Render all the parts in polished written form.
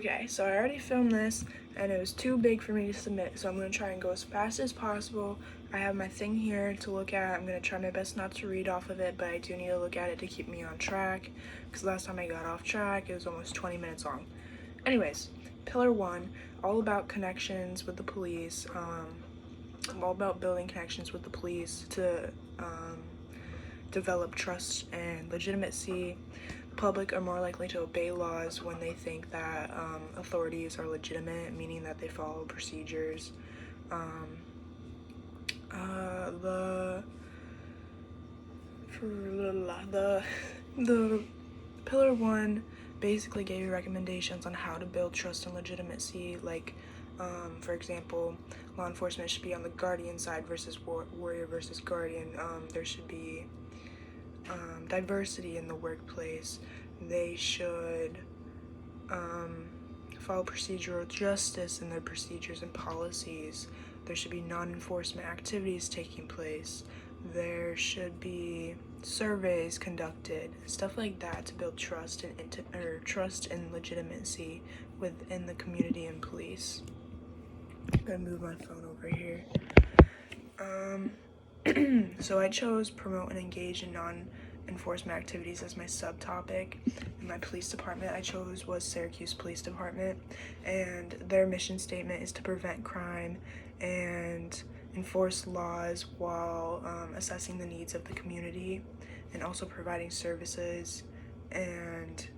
Okay, so I already filmed this and it was too big for me to submit, so I'm going to try and go as fast as possible. I have my thing here to look at. I'm going to try my best not to read off of it, but I do need to look at it to keep me on track, because last time I got off track, it was almost 20 minutes long. Anyways, Pillar 1, all about connections with the police, all about building connections with the police to develop trust and legitimacy. Public are more likely to obey laws when they think that authorities are legitimate, meaning that they follow procedures. The Pillar 1 basically gave you recommendations on how to build trust and legitimacy, like for example, law enforcement should be on the guardian side versus warrior versus guardian. There should be diversity in the workplace. They should follow procedural justice in their procedures and policies. There should be non-enforcement activities taking place. There should be surveys conducted, stuff like that, to build trust and legitimacy within the community and police. I'm gonna move my phone over here. So I chose promote and engage in non-enforcement activities as my subtopic. In my police department I chose was Syracuse Police Department, and their mission statement is to prevent crime and enforce laws while assessing the needs of the community, and also providing services and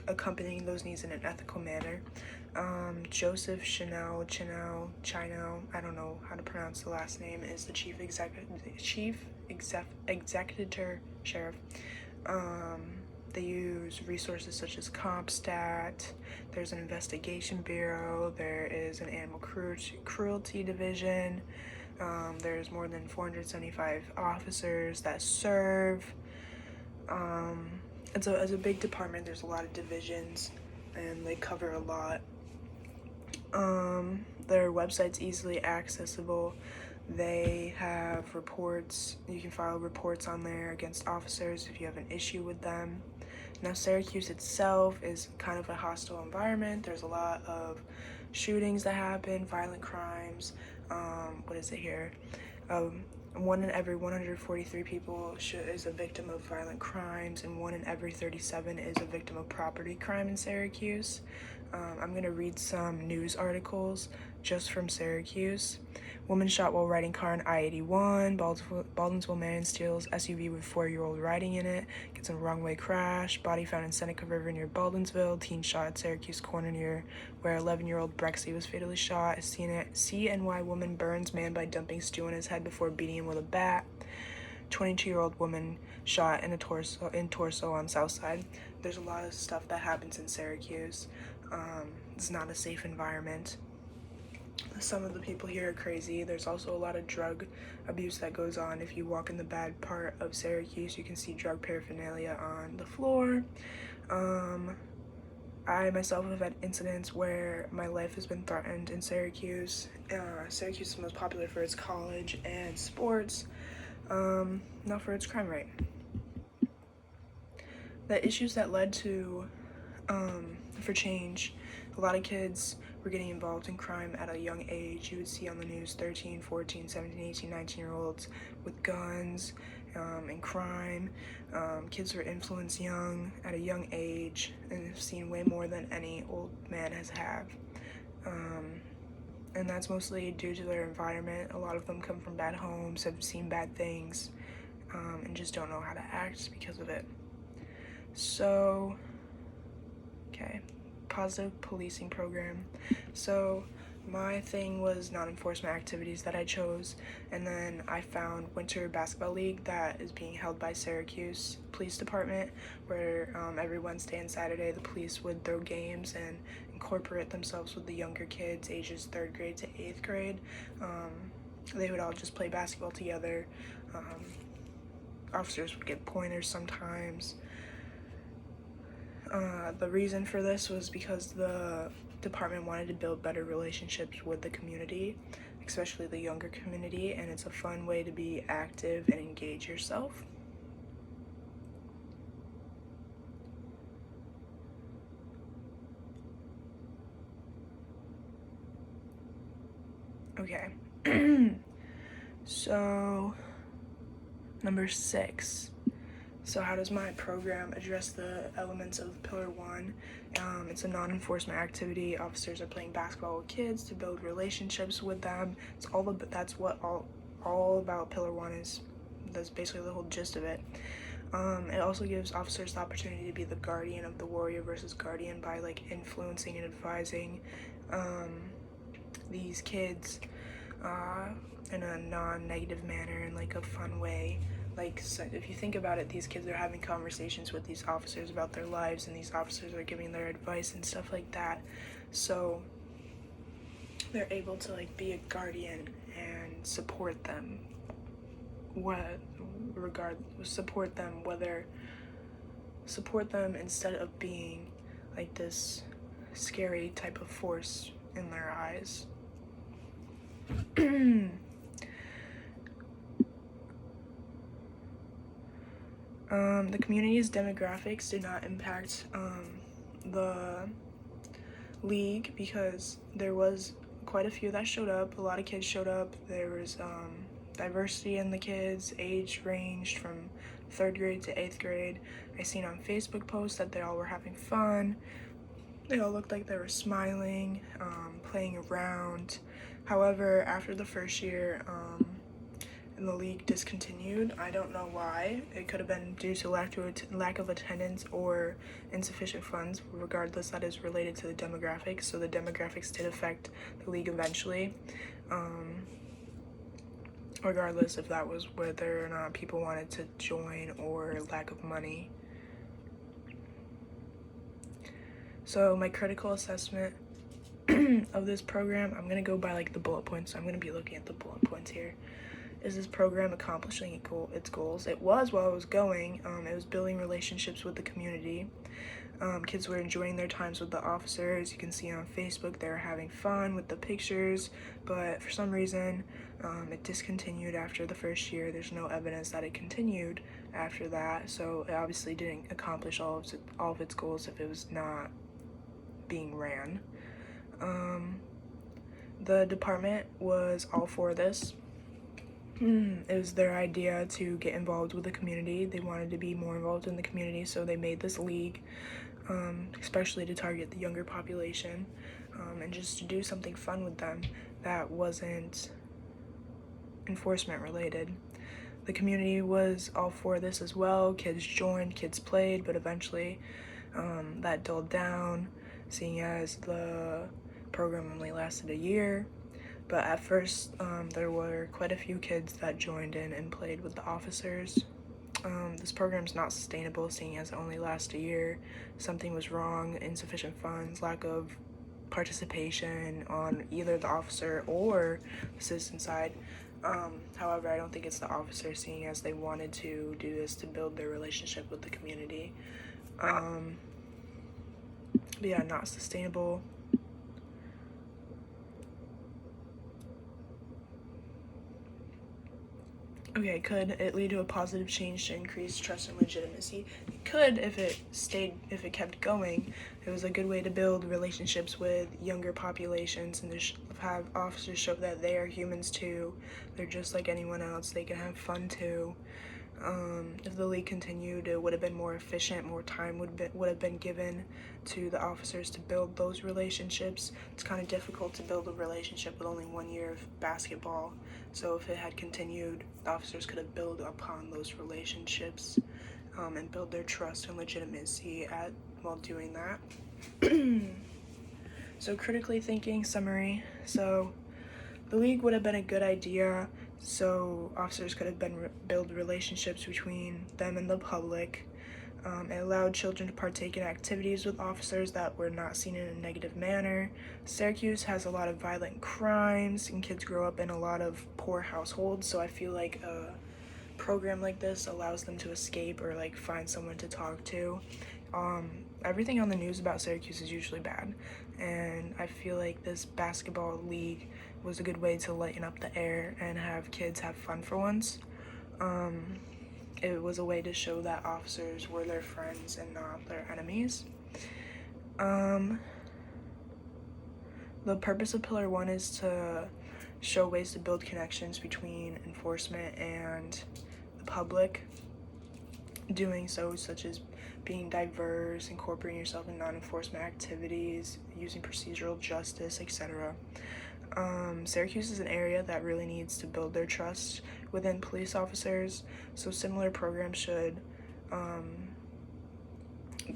accompanying those needs in an ethical manner. Joseph Chino, I don't know how to pronounce the last name, is the chief executive sheriff. They use resources such as CompStat, there's an investigation bureau, there is an animal cruelty division, there's more than 475 officers that serve. It's a big department, there's a lot of divisions, and they cover a lot. Their website's easily accessible. They have reports. You can file reports on there against officers if you have an issue with them. Now, Syracuse itself is kind of a hostile environment. There's a lot of shootings that happen, violent crimes. What is it here? 1 in every 143 people is a victim of violent crimes, and 1 in every 37 is a victim of property crime in Syracuse. I'm gonna read some news articles just from Syracuse. Woman shot while riding car on I-81. Baldwinsville man steals SUV with 4-year-old riding in it. Gets in a wrong way crash. Body found in Seneca River near Baldwinsville. Teen shot at Syracuse corner near where 11-year-old Brexy was fatally shot. CNY woman burns man by dumping stew on his head before beating him with a bat. 22-year-old woman shot in torso on South Side. There's a lot of stuff that happens in Syracuse. It's not a safe environment. Some of the people here are crazy. There's also a lot of drug abuse that goes on. If you walk in the bad part of Syracuse, you can see drug paraphernalia on the floor. I myself have had incidents where my life has been threatened in Syracuse. Syracuse is the most popular for its college and sports, not for its crime rate. The issues that led to for change, a lot of kids were getting involved in crime at a young age. You would see on the news 13, 14, 17, 18, 19-year-olds with guns and crime. Kids were influenced young at a young age and have seen way more than any old man has had. And that's mostly due to their environment. A lot of them come from bad homes, have seen bad things, and just don't know how to act because of it. So, okay, positive policing program. So my thing was non-enforcement activities that I chose, and then I found winter basketball league that is being held by Syracuse Police Department, where every Wednesday and Saturday the police would throw games and incorporate themselves with the younger kids, ages 3rd grade to 8th grade. They would all just play basketball together. Officers would get pointers sometimes. The reason for this was because the department wanted to build better relationships with the community, especially the younger community, and it's a fun way to be active and engage yourself. Okay. So, number 6. So how does my program address the elements of Pillar 1? It's a non-enforcement activity. Officers are playing basketball with kids to build relationships with them. That's what all about Pillar 1 is. That's basically the whole gist of it. It also gives officers the opportunity to be the guardian of the warrior versus guardian by like influencing and advising these kids in a non-negative manner, in like a fun way. Like, so if you think about it, these kids are having conversations with these officers about their lives, and these officers are giving their advice and stuff like that. So they're able to like be a guardian and support them. Support them instead of being like this scary type of force in their eyes. The community's demographics did not impact the league because there was quite a few that showed up. A lot of kids showed up. There was diversity in the kids. Age ranged from 3rd grade to 8th grade. I seen on Facebook posts that they all were having fun. They all looked like they were smiling, playing around. However, after the first year, and the league discontinued. I don't know why. It could have been due to lack of attendance or insufficient funds. Regardless, that is related to the demographics. So the demographics did affect the league eventually. Regardless if that was whether or not people wanted to join or lack of money. So my critical assessment of this program, I'm gonna go by like the bullet points. So I'm gonna be looking at the bullet points here. Is this program accomplishing its goals? It was while it was going. It was building relationships with the community. Kids were enjoying their times with the officers. You can see on Facebook they were having fun with the pictures, but for some reason it discontinued after the first year. There's no evidence that it continued after that, so it obviously didn't accomplish all of its goals if it was not being ran. The department was all for this. It was their idea to get involved with the community. They wanted to be more involved in the community, so they made this league, especially to target the younger population, and just to do something fun with them that wasn't enforcement related. The community was all for this as well. Kids joined, kids played, but eventually that dulled down, seeing as the program only lasted a year. But at first, there were quite a few kids that joined in and played with the officers. This program's not sustainable, seeing as it only lasts a year. Something was wrong: insufficient funds, lack of participation on either the officer or the citizen side. However, I don't think it's the officer, seeing as they wanted to do this to build their relationship with the community. But yeah, not sustainable. Okay, could it lead to a positive change to increase trust and legitimacy? It could if it kept going. It was a good way to build relationships with younger populations and to have officers show that they are humans too. They're just like anyone else. They can have fun too. If the league continued, it would have been more efficient. More time would have been given to the officers to build those relationships. It's kind of difficult to build a relationship with only 1 year of basketball. So if it had continued, the officers could have built upon those relationships and build their trust and legitimacy while doing that. So critically thinking, summary. So the league would have been a good idea, so officers could have build relationships between them and the public. It allowed children to partake in activities with officers that were not seen in a negative manner. Syracuse has a lot of violent crimes, and kids grow up in a lot of poor households, so I feel like a program like this allows them to escape or like find someone to talk to. Everything on the news about Syracuse is usually bad, and I feel like this basketball league was a good way to lighten up the air and have kids have fun for once. It was a way to show that officers were their friends and not their enemies. The purpose of Pillar 1 is to show ways to build connections between enforcement and the public. Doing so, such as being diverse, incorporating yourself in non-enforcement activities, using procedural justice, etc. Syracuse is an area that really needs to build their trust within police officers, so similar programs should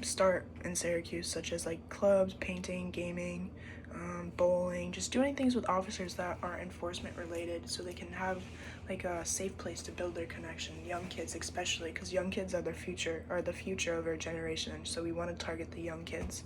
start in Syracuse, such as like clubs, painting, gaming, bowling, just doing things with officers that are enforcement related, so they can have like a safe place to build their connection. Young kids especially, because young kids are the future of our generation, so we want to target the young kids,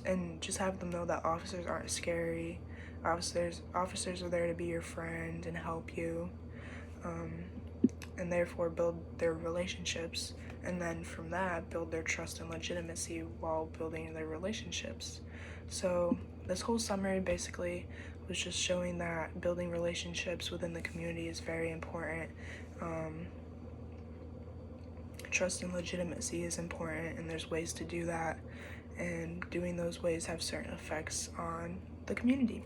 and just have them know that officers aren't scary. Officers are there to be your friend and help you, and therefore build their relationships, and then from that build their trust and legitimacy while building their relationships. So this whole summary basically was just showing that building relationships within the community is very important. Trust and legitimacy is important, and there's ways to do that, and doing those ways have certain effects on the community.